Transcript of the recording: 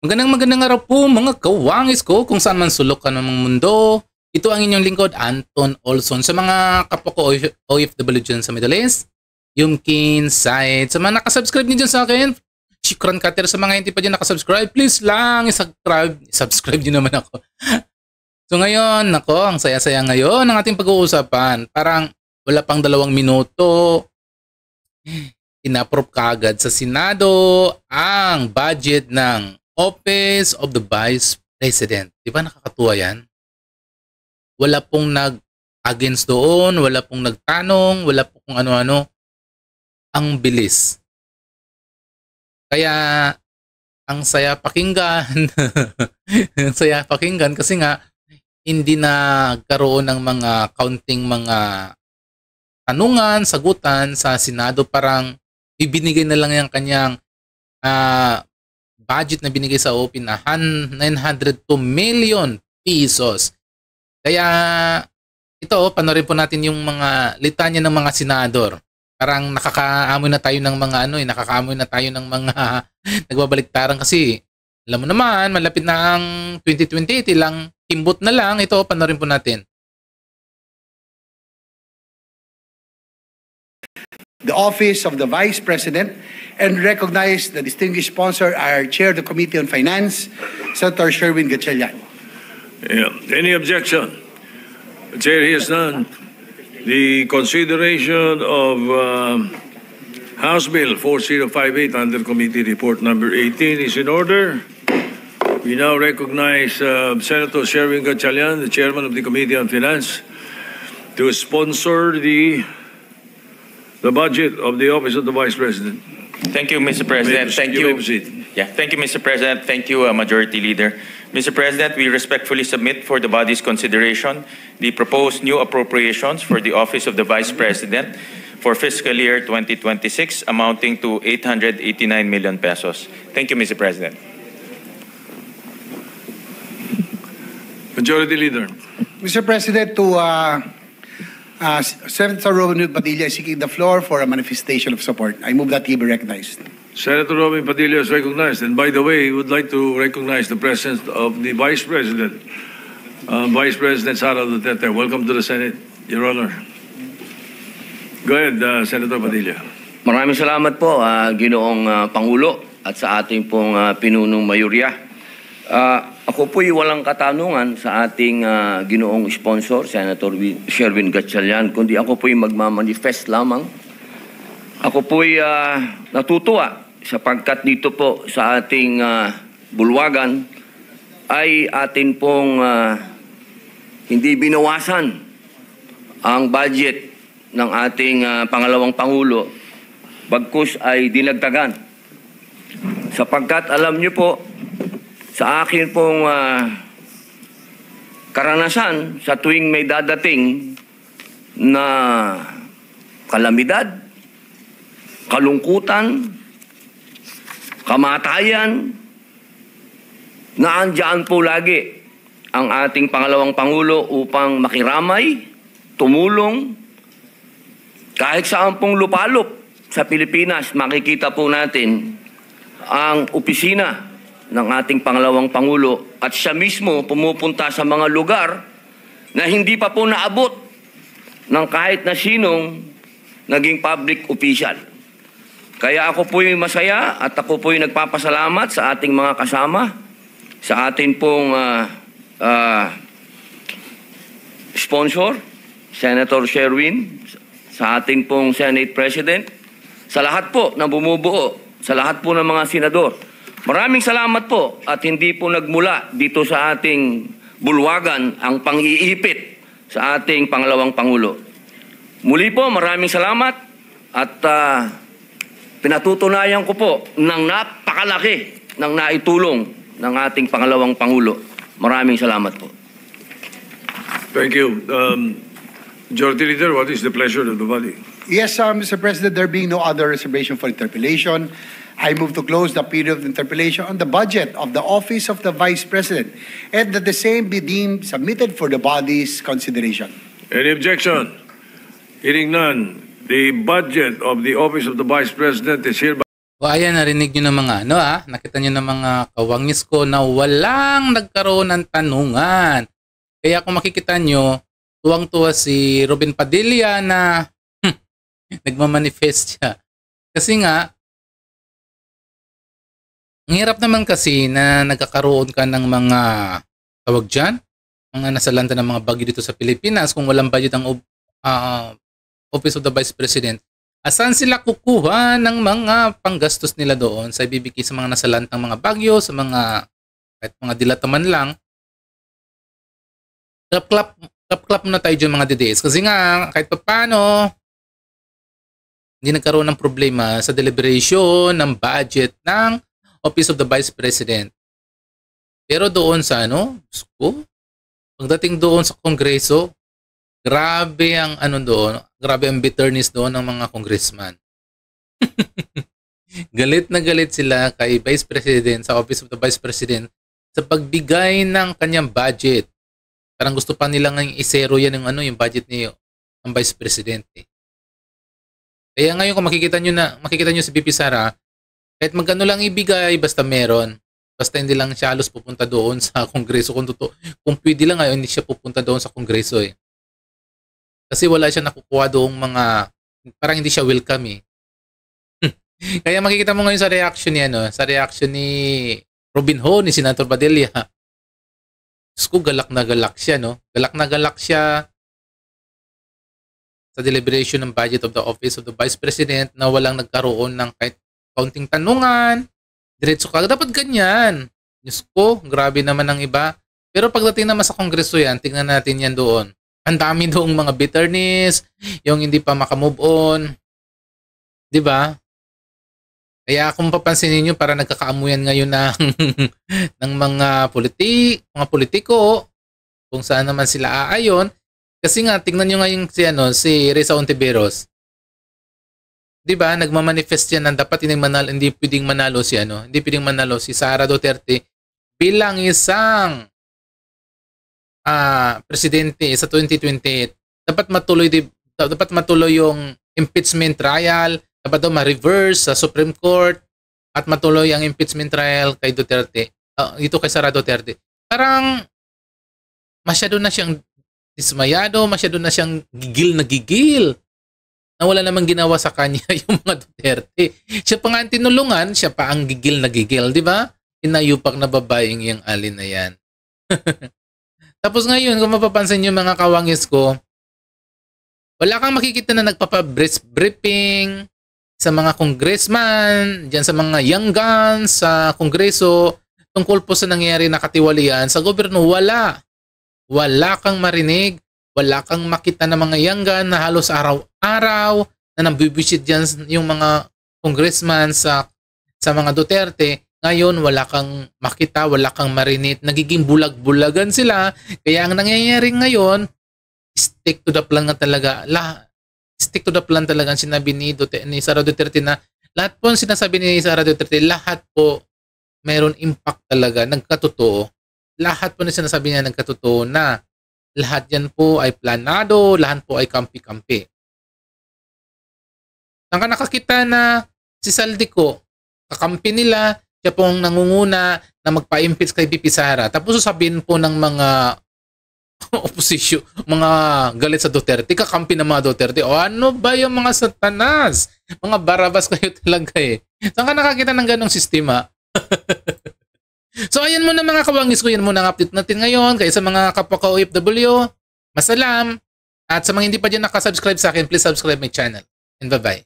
Magandang araw po mga kawangis ko kung saan man sulok ka ng mundo. Ito ang inyong lingkod, Anton Olson. Sa mga kapwa ko OFW dyan sa Middle East, Yumkin, Said, sa mga nakasubscribe niyo dyan sa akin, Shikran Kater, sa mga hindi pa dyan nakasubscribe, please lang, subscribe niyo naman ako. So ngayon, ang saya-saya ngayon ng ating pag-uusapan. Parang wala pang 2 minuto, inapprove kaagad sa Senado ang budget ng Office of the Vice President. Di ba nakakatuwa yan? Wala pong nag-against doon, wala pong nagtanong, wala pong kung ano-ano. Ang bilis. Kaya, ang saya pakinggan. Ang saya pakinggan kasi nga, hindi na karoon ng mga counting mga tanungan, sagutan sa Senado. Parang ibinigay na lang yung kanyang budget na binigay sa OP na 902 million pesos. Kaya ito, panoorin po natin yung mga litanya ng mga senador. Parang nakakaamoy na tayo ng mga nakakaamoy na tayo ng mga nagbabaliktaran kasi alam mo naman, malapit na ang 2028, ilang kimbot na lang. Ito, panoorin po natin. The Office of the Vice President and recognize the distinguished sponsor, our Chair of the Committee on Finance, Senator Sherwin Gatchalian. Any objection? The Chair hears none. The consideration of House Bill 4058 under Committee Report number 18 is in order. We now recognize Senator Sherwin Gatchalian, the Chairman of the Committee on Finance, to sponsor the budget of the Office of the Vice President. Thank you, Mr. President. Thank you. Thank you, Mr. President. Thank you, Majority Leader. Mr. President, we respectfully submit for the body's consideration the proposed new appropriations for the Office of the Vice President for fiscal year 2026 amounting to 889 million pesos. Thank you, Mr. President. Majority Leader. Mr. President, to Senator Robin Padilla is seeking the floor for a manifestation of support. I move that he be recognized. Senator Robin Padilla is recognized. And by the way, we would like to recognize the presence of the Vice President, Vice President Sara Duterte. Welcome to the Senate, Your Honor. Go ahead, Senator Padilla. Maraming salamat po, Ginoong Pangulo at sa ating pong pinunong mayorya. Ako po'y walang katanungan sa ating ginoong sponsor, Senator Sherwin Gatchalian, kundi ako po'y magmamanifest lamang. Ako po'y natutuwa sapagkat dito po sa ating bulwagan ay atin pong hindi binawasan ang budget ng ating pangalawang Pangulo, bagkus ay dinagdagan. Sapagkat alam niyo po, sa akin pong karanasan sa tuwing may dadating na kalamidad, kalungkutan, kamatayan, naandyan po lagi ang ating pangalawang Pangulo upang makiramay, tumulong. Kahit saan pong lupalop sa Pilipinas, makikita po natin ang opisina ng ating pangalawang Pangulo at siya mismo pumupunta sa mga lugar na hindi pa po naabot ng kahit na sinong naging public official. Kaya ako po'y masaya at ako po'y nagpapasalamat sa ating mga kasama, sa ating pong sponsor, Senator Sherwin, sa ating pong Senate President, sa lahat po na bumubuo, sa lahat po ng mga senador. Maraming salamat po at hindi po nagmula dito sa ating bulwagan ang pang-iipit sa ating pangalawang Pangulo. Muli po, maraming salamat at pinatutunayan ko po ng napakalaki ng naitulong ng ating pangalawang Pangulo. Maraming salamat po. Thank you. Majority Leader, what is the pleasure of the body? Yes, Mr. President, there being no other reservation for interpellation, I move to close the period of interpellation on the budget of the Office of the Vice President and that the same be deemed submitted for the body's consideration. Any objection? Hearing none, the budget of the Office of the Vice President is hereby O ayan, narinig nyo ng mga nakita nyo ng mga kawangis ko na walang nagkaroon ng tanungan. Kaya kung makikita nyo, tuwang-tuwa si Robin Padilla na nagmamanifest siya. Kasi nga, ang hirap naman kasi na nagkakaroon ka ng mga tawag dyan, mga nasalanta ng mga bagyo dito sa Pilipinas kung walang budget ang Office of the Vice President. Asan sila kukuha ng mga panggastos nila doon sa ibibigay sa mga nasalantang mga bagyo, sa mga kahit mga dilataman lang. Clap na tayo dyan mga DDS. Kasi nga, kahit pa paano, hindi nagkaroon ng problema sa deliberation ng budget ng Office of the Vice President. Pero doon sa pagdating doon sa Kongreso, grabe ang grabe ang bitterness doon ng mga congressman. Galit na galit sila kay Vice President sa Office of the Vice President sa pagbigay ng kanyang budget. Parang gusto pa nila ngayong isero yan yung budget niyo ng Vice President. Kaya ngayon kung makikita nyo si VP Sara, kahit magkano lang ibigay, basta meron. Basta hindi lang siya halos pupunta doon sa Kongreso. Kung pwede lang ngayon, hindi siya pupunta doon sa Kongreso Kasi wala siya nakukuha doong parang hindi siya welcome Kaya makikita mo ngayon sa reaction ni Robin Ho, ni Senator Padilla. Diyos ko, galak na galak siya, Galak na galak siya sa deliberation ng budget of the Office of the Vice President na walang nagkaroon ng kahit kaunting tanungan. Diretso ka, dapat ganyan. Diyos ko, grabe naman ang iba. Pero pagdating naman sa Kongreso tingnan natin yan doon. Ang dami doong mga bitterness, yung hindi pa makamove on. Diba? Kaya kung papansinin nyo, para nagkakaamuyan ngayon ng mga politiko, kung saan naman sila aayon. Kasi nga, tingnan nyo ngayon si Risa Ontiveros. Diba, nagmamanifest yan na dapat hindi pwedeng manalo si Sara Duterte bilang isang presidente sa 2028. Dapat matuloy yung impeachment trial, dapat daw ma-reverse sa Supreme Court at matuloy ang impeachment trial kay Duterte. Dito kay Sara Duterte. Parang masyado na siyang dismayado, masyado na siyang gigil na wala namang ginawa sa kanya yung mga Duterte. Siya pa nga ang tinulungan, siya pa ang gigil na gigil, di ba? Inayupak na babaeng yung alin na yan. Tapos ngayon, kung mapapansin yung mga kawangis ko, wala kang makikita na nagpapa-briefing sa mga congressman, dyan sa mga young guns sa Kongreso, tungkol po sa nangyari na katiwalian sa gobyerno. Wala kang marinig. Wala kang makita ng mga yanggan na halos araw-araw na nambibisit dyan yung mga congressman sa mga Duterte. Ngayon, wala kang makita, wala kang marinig. Nagiging bulag-bulagan sila. Kaya ang nangyayari ngayon, stick to the plan talaga ang sinabi ni Sara Duterte na lahat po ang sinasabi ni Sara Duterte, lahat po mayroon impact talaga, nagkatotoo. Lahat po na sinasabi niya nagkatotoo na lahat yan po ay planado, lahat po ay kampi-kampi. Saan ka nakakita na si Saldico, kakampi nila, siya pong nangunguna na magpa-impeach kay VP Sara. Tapos sasabihin po ng mga opposition, mga galit sa Duterte, kakampi ng mga Duterte. O ano ba yung mga satanas? Mga barabas kayo talaga Saan ka nakakita ng ganong sistema? So ayan muna mga kawangis ko, yan muna ang update natin ngayon. Kaya sa mga kapwa ko OFW, masalam. At sa mga hindi pa dyan nakasubscribe sa akin, please subscribe my channel. And bye-bye.